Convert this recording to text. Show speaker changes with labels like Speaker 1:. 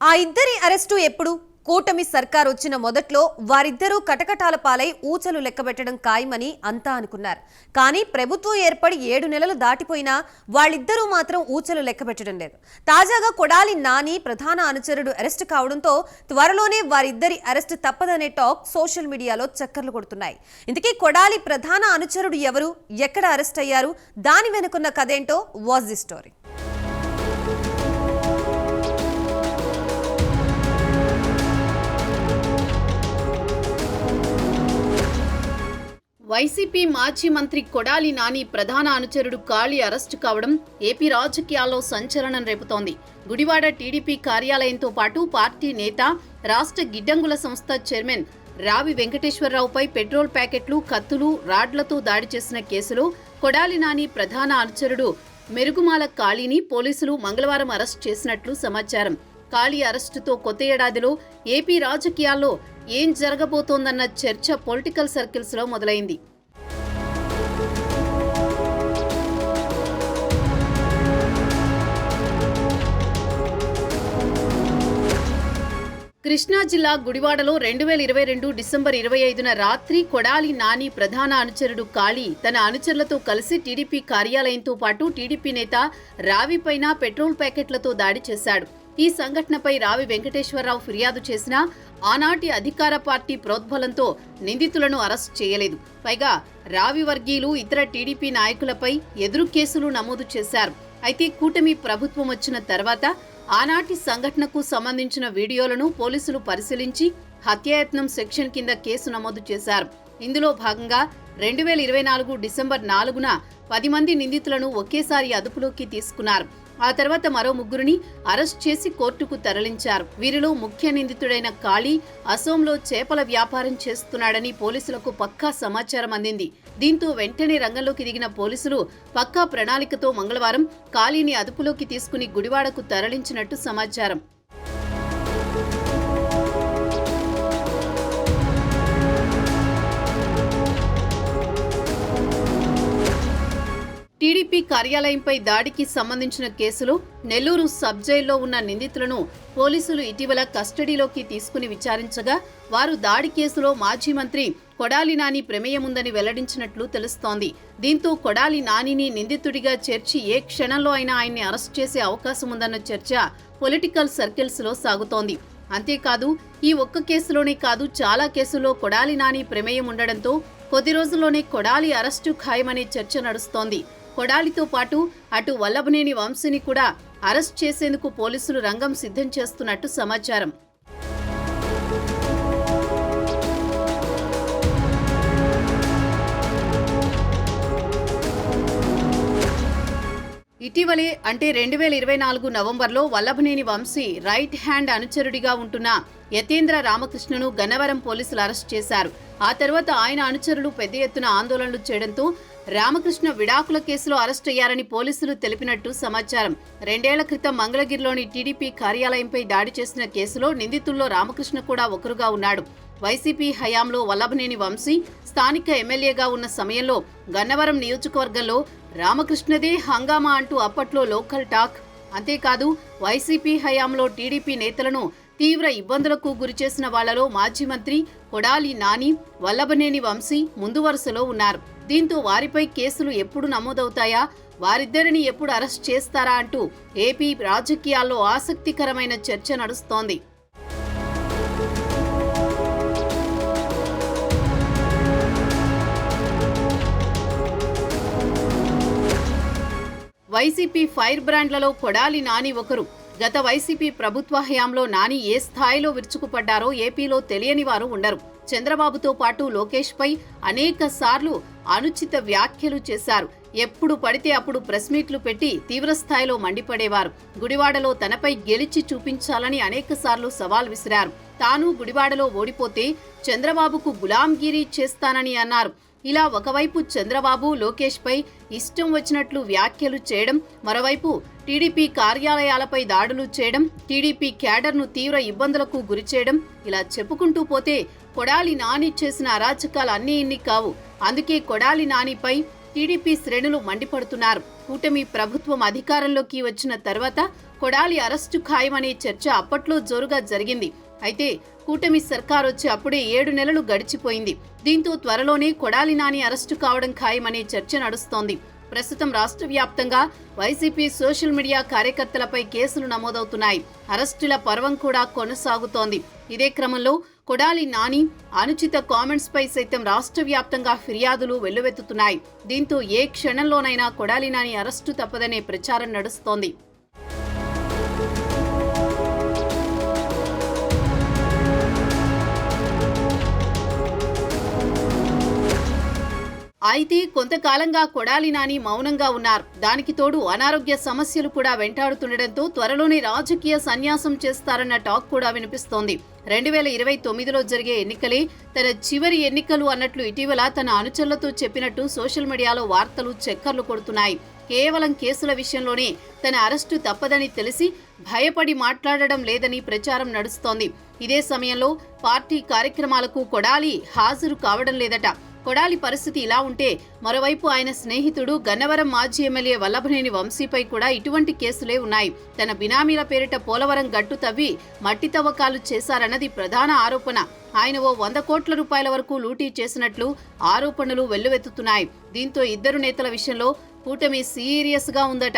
Speaker 1: ఆ ఇద్దరి అరెస్టు ఎప్పుడు? కూటమి సర్కార్ వచ్చిన మొదట్లో వారిద్దరూ కటకటాల పాలై ఊచలు లెక్కబెట్టడం ఖాయమని అంతా అనుకున్నారు. కానీ ప్రభుత్వం ఏర్పడి 7 నెలలు దాటిపోయినా వాళ్ళిద్దరూ మాత్రం ఊచలు లెక్కబెట్టడం లేదు. తాజాగా కొడాలి నాని ప్రధాన అనుచరుడు అరెస్టు కావడంతో త్వరలోనే వారిద్దరి అరెస్టు తప్పదనే టాక్ సోషల్ మీడియాలో చక్కర్లు కొడుతున్నాయి. ఇంతకీ కొడాలి ప్రధాన అనుచరుడు ఎవరు, ఎక్కడ అరెస్ట్ అయ్యారు, దాని వెనుకున్న కథేంటో వాచ్ ది స్టోరీ.
Speaker 2: వైసీపీ మాజీ మంత్రి కొడాలి నాని ప్రధాన అనుచరుడు కాళీ అరెస్టు కావడం ఏపీ రాజకీయాల్లో సంచలనం రేపుతోంది. గుడివాడ టీడీపీ కార్యాలయంతో పాటు పార్టీ నేత, రాష్ట్ర గిడ్డంగుల సంస్థ చైర్మన్ రావి వెంకటేశ్వరరావుపై పెట్రోల్ ప్యాకెట్లు, కత్తులు, రాడ్లతో దాడి చేసిన కేసులో కొడాలి నాని ప్రధాన అనుచరుడు మెరుగుమాల కాళీని పోలీసులు మంగళవారం అరెస్టు చేసినట్లు సమాచారం. కాళీ అరెస్టుతో కొత్త ఏడాదిలో ఏపీ రాజకీయాల్లో ఏం జరగబోతోందన్న చర్చ పొలిటికల్ సర్కిల్స్ లో మొదలైంది. కృష్ణా జిల్లా గుడివాడలో 2022 డిసెంబర్ 25న రాత్రి కొడాలి నాని ప్రధాన అనుచరుడు కాళీ తన అనుచరులతో కలిసి టీడీపీ కార్యాలయంతో పాటు టీడీపీ నేత రావిపైన పెట్రోల్ ప్యాకెట్లతో దాడి చేశాడు. ఈ సంఘటనపై రావి వెంకటేశ్వరరావు ఫిర్యాదు చేసినా ఆనాటి అధికార పార్టీ ప్రోద్బలంతో నిందితులను అరెస్ట్ చేయలేదు. పైగా రావి వర్గీయులు, ఇతర టీడీపీ నాయకులపై ఎదురు కేసులు నమోదు చేశారు. అయితే కూటమి ప్రభుత్వం వచ్చిన తర్వాత ఆనాటి సంఘటనకు సంబంధించిన వీడియోలను పోలీసులు పరిశీలించి హత్యాయత్నం సెక్షన్ కింద కేసు నమోదు చేశారు. ఇందులో భాగంగా 2024 డిసెంబర్ 4న 10 మంది నిందితులను ఒకేసారి అదుపులోకి తీసుకున్నారు. ఆ తర్వాత మరో 3గురిని అరెస్ట్ చేసి కోర్టుకు తరలించారు. వీరిలో ముఖ్య నిందితుడైన కాళీ అసోంలో చేపల వ్యాపారం చేస్తున్నాడని పోలీసులకు పక్కా సమాచారం అందింది. దీంతో వెంటనే రంగంలోకి దిగిన పోలీసులు పక్కా ప్రణాళికతో మంగళవారం కాళీని అదుపులోకి తీసుకుని గుడివాడకు తరలించినట్టు సమాచారం. టీడీపీ కార్యాలయంపై దాడికి సంబంధించిన కేసులో నెల్లూరు సబ్ జైల్లో ఉన్న నిందితులను పోలీసులు ఇటీవల కస్టడీలోకి తీసుకుని విచారించగా వారు దాడి కేసులో మాజీ మంత్రి కొడాలి నాని ప్రమేయముందని వెల్లడించినట్లు తెలుస్తోంది. దీంతో కొడాలి నానిని నిందితుడిగా చేర్చి ఏ క్షణంలో అయినా ఆయన్ని అరెస్ట్ చేసే అవకాశం ఉందన్న చర్చ పొలిటికల్ సర్కిల్స్ లో సాగుతోంది. అంతేకాదు ఈ ఒక్క కేసులోనే కాదు, చాలా కేసుల్లో కొడాలి నాని ప్రమేయం ఉండడంతో కొద్ది రోజుల్లోనే కొడాలి అరెస్టు ఖాయమనే చర్చ నడుస్తోంది. కొడాలితో పాటు అటు వల్లభనేని వంశీని కూడా అరెస్ట్ చేసేందుకు పోలీసులు రంగం సిద్ధం చేస్తున్నట్టు సమాచారం. ఇటీవలే అంటే 2024 నవంబర్లో వల్లభనేని వంశీ రైట్ హ్యాండ్ అనుచరుడిగా ఉంటున్న యతేంద్ర రామకృష్ణను గన్నవరం పోలీసులు అరెస్ట్ చేశారు. ఆ తర్వాత ఆయన అనుచరులు పెద్ద ఎత్తున ఆందోళనలు చేయడంతో రామకృష్ణ విడాకుల కేసులో అరెస్ట్ అయ్యారని పోలీసులు తెలిపినట్టు సమాచారం. 2 ఏళ్ల క్రితం మంగళగిరిలోని టీడీపీ కార్యాలయంపై దాడి చేసిన కేసులో నిందితుల్లో రామకృష్ణ కూడా ఒకరుగా ఉన్నాడు. వైసీపీ హయాంలో వల్లభనేని వంశీ స్థానిక ఎమ్మెల్యేగా ఉన్న సమయంలో గన్నవరం నియోజకవర్గంలో రామకృష్ణదే హంగామా అంటూ అప్పట్లో లోకల్ టాక్. అంతేకాదు వైసీపీ హయాంలో టీడీపీ నేతలను తీవ్ర ఇబ్బందులకు గురిచేసిన వాళ్లలో మాజీ మంత్రి కొడాలి నాని, వల్లభనేని వంశీ ముందు వరుసలో ఉన్నారు. దీంతో వారిపై కేసులు ఎప్పుడు నమోదవుతాయా, వారిద్దరిని ఎప్పుడు అరెస్ట్ చేస్తారా అంటూ ఏపీ రాజకీయాల్లో ఆసక్తికరమైన చర్చ నడుస్తోంది. వైసీపీ ఫైర్ బ్రాండ్లలో కొడాలి నాని ఒకరు. గత వైసీపీ ప్రభుత్వ హయాంలో నాని ఏ స్థాయిలో విరుచుకుపడ్డారో ఏపీలో తెలియని వారు ఉండరు. చంద్రబాబుతో పాటు లోకేష్ పై అనేక సార్లు అనుచిత వ్యాఖ్యలు చేశారు. ఎప్పుడు పడితే అప్పుడు ప్రెస్ మీట్లు పెట్టి తీవ్రస్థాయిలో మండిపడేవారు. గుడివాడలో తనపై గెలిచి చూపించాలని అనేక సార్లు సవాల్ విసిరారు. తాను గుడివాడలో ఓడిపోతే చంద్రబాబుకు గులాంగిరీ చేస్తానని అన్నారు. ఇలా ఒకవైపు చంద్రబాబు, లోకేష్ పై ఇష్టం వచ్చినట్లు వ్యాఖ్యలు చేయడం, మరోవైపు టీడీపీ కార్యాలయాలపై దాడులు చేయడం, టీడీపీ క్యాడర్ను తీవ్ర ఇబ్బందులకు గురిచేయడం, ఇలా చెప్పుకుంటూ పోతే కొడాలి నాని చేసిన అరాచకాలు అన్నీ ఇన్ని కావు. అందుకే కొడాలి నానిపై టీడీపీ శ్రేణులు మండిపడుతున్నారు. కూటమి ప్రభుత్వం అధికారంలోకి వచ్చిన తర్వాత కొడాలి అరెస్టు ఖాయమనే చర్చ అప్పట్లో జోరుగా జరిగింది. అయితే కూటమి సర్కార్ వచ్చి అప్పుడే 7 నెలలు గడిచిపోయింది. దీంతో త్వరలోనే కొడాలి నాని అరెస్టు కావడం ఖాయమనే చర్చ నడుస్తోంది. ప్రస్తుతం రాష్ట్ర వ్యాప్తంగా వైసీపీ సోషల్ మీడియా కార్యకర్తలపై కేసులు నమోదవుతున్నాయి. అరెస్టుల పర్వం కూడా కొనసాగుతోంది. ఇదే క్రమంలో కొడాలి నాని అనుచిత కామెంట్స్ పై సైతం రాష్ట్ర వ్యాప్తంగా ఫిర్యాదులు వెల్లువెత్తుతున్నాయి. దీంతో ఏ క్షణంలోనైనా కొడాలి నాని అరెస్టు తప్పదనే ప్రచారం నడుస్తోంది. అయితే కొంతకాలంగా కొడాలి నాని మౌనంగా ఉన్నారు. దానికి తోడు అనారోగ్య సమస్యలు కూడా వెంటాడుతుండటంతో త్వరలోనే రాజకీయ సన్యాసం చేస్తారన్న టాక్ కూడా వినిపిస్తోంది. 2029లో జరిగే ఎన్నికలే తన చివరి ఎన్నికలు అన్నట్లు ఇటీవల తన అనుచరులతో చెప్పినట్టు సోషల్ మీడియాలో వార్తలు చక్కర్లు కొడుతున్నాయి. కేవలం కేసుల విషయంలోనే తన అరెస్టు తప్పదని తెలిసి భయపడి మాట్లాడడం లేదని ప్రచారం నడుస్తోంది. ఇదే సమయంలో పార్టీ కార్యక్రమాలకు కొడాలి హాజరు కావడం లేదట. కొడాలి పరిస్థితి ఇలా ఉంటే మరోవైపు ఆయన స్నేహితుడు గన్నవరం మాజీ ఎమ్మెల్యే వల్లభనేని వంశీపై కూడా ఇటువంటి కేసులే ఉన్నాయి. తన బినామీల పేరిట పోలవరం గట్టు తవ్వి మట్టి తవ్వకాలు చేశారన్నది ప్రధాన ఆరోపణ. ఆయన ఓ 100 కోట్ల రూపాయల వరకు లూటీ చేసినట్లు ఆరోపణలు వెల్లువెత్తుతున్నాయి. దీంతో ఇద్దరు నేతల విషయంలో కూటమి సీరియస్గా ఉందట.